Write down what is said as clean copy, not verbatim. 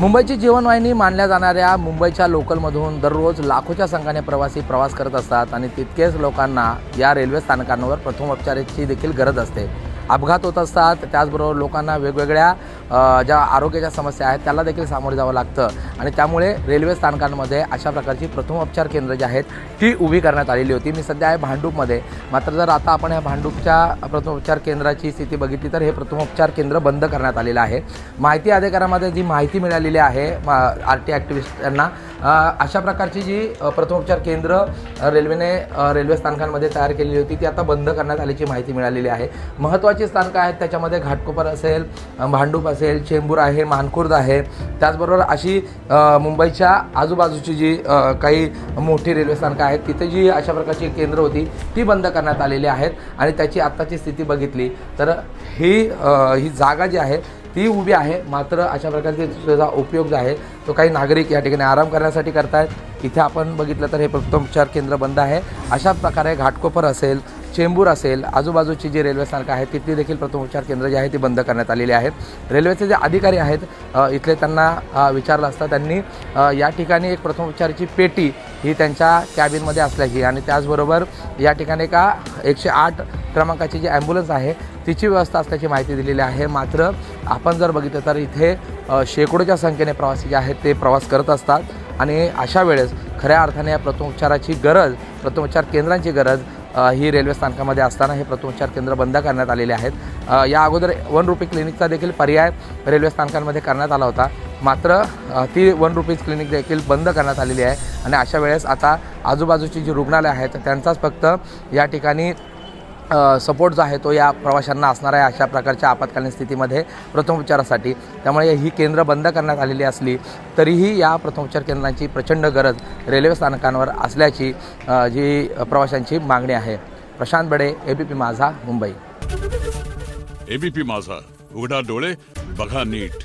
मुंबईची जीवनवाहिनी मानल्या जाणाऱ्या मुंबईच्या लोकलमधून दररोज लाखोच्या संख्येने प्रवासी प्रवास करत असतात आणि तितकेच लोकांना या रेल्वे स्थानकांवर प्रथमोपचाराची देखील गरज असते। अपघात होत असतात, त्याचबरोबर लोकांना वेगवेगळ्या ज्या आरोग्याच्या समस्या आहेत त्याला देखील सामोरे जावं लागतं आणि त्यामुळे रेल्वे स्थानकांमध्ये अशा प्रकारची प्रथमोपचार केंद्र जी आहेत ती उभी करण्यात आलेली होती। मी सध्या आहे भांडूपमध्ये, मात्र जर आता आपण या भांडूपच्या प्रथमोपचार केंद्राची स्थिती बघितली तर हे प्रथमोपचार केंद्र बंद करण्यात आलेलं आहे। माहिती अधिकारामध्ये जी माहिती मिळालेली आहे आरटी ॲक्टिव्हिस्ट यांना, अशा प्रकारची जी प्रथमोपचार केंद्र रेल्वेने रेल्वे स्थानकांमध्ये तयार केलेली होती ती आता बंद करण्यात आल्याची माहिती मिळालेली आहे। महत्त्वाची स्थानकं आहेत, त्याच्यामध्ये घाटकोपर असेल, भांडूप असेल, चेंबूर आहे, मानखुर्द आहे, त्याचबरोबर अशी मुंबईच्या आजूबाजूची जी काही मोठी रेल्वे स्थानकं आहेत तिथे जी अशा प्रकारची केंद्र होती ती बंद करण्यात आलेली आहेत आणि त्याची आत्ताची स्थिती बघितली तर ही जागा जी आहे ती उभी आहे। मात्र अशा प्रकारचे त्याचा उपयोग जो आहे तो काही नागरिक या ठिकाणी आराम करण्यासाठी करतायत। इथे आपण बघितलं तर हे प्रथमोपचार केंद्र बंद आहे। अशा प्रकारे घाटकोपर असेल, चेंबूर असेल, आजूबाजूची जी रेल्वे स्थानकं आहेत तिथली देखील प्रथमोपचार केंद्र जे आहे ती बंद करण्यात आलेली आहेत। रेल्वेचे जे अधिकारी आहेत इथले त्यांना विचारलं असता त्यांनी या ठिकाणी एक प्रथमोपचाराची पेटी ही त्यांच्या कॅबिनमध्ये असल्याची आणि त्याचबरोबर या ठिकाणी का 108 क्रमांकाची जी ॲम्ब्युलन्स आहे तिची व्यवस्था असल्याची माहिती दिलेली आहे। मात्र आपण जर बघितलं तर इथे शेकडोच्या संख्येने प्रवासी जे आहेत ते प्रवास करत असतात आणि अशा वेळेस खऱ्या अर्थाने या प्रथमोपचाराची गरज, प्रथमोपचार केंद्रांची गरज ही रेल्वे स्थानकामध्ये असताना हे प्रथमोपचार केंद्र बंद करण्यात आलेले आहेत। या अगोदर 1 रुपी क्लिनिकचा देखील पर्याय रेल्वे स्थानकांमध्ये करण्यात आला होता, मात्र ती 1 रुपीज क्लिनिक देखील बंद करण्यात आलेली आहे आणि अशा वेळेस आता आजूबाजूची जी रुग्णालय आहेत त्यांचाच फक्त या ठिकाणी सपोर्ट जो आहे तो या प्रवाशांना असणार आहे अशा प्रकारच्या आपत्कालीन स्थितीमध्ये प्रथमोपचारासाठी। त्यामुळे ही केंद्र बंद करण्यात आलेली असली तरीही या प्रथमोपचार केंद्रांची प्रचंड गरज रेल्वे स्थानकांवर असल्याची जी प्रवाशांची मागणी आहे। प्रशांत बडे, एबीपी माझा, मुंबई। एबीपी माझा, उघडा डोळे बघा नीट।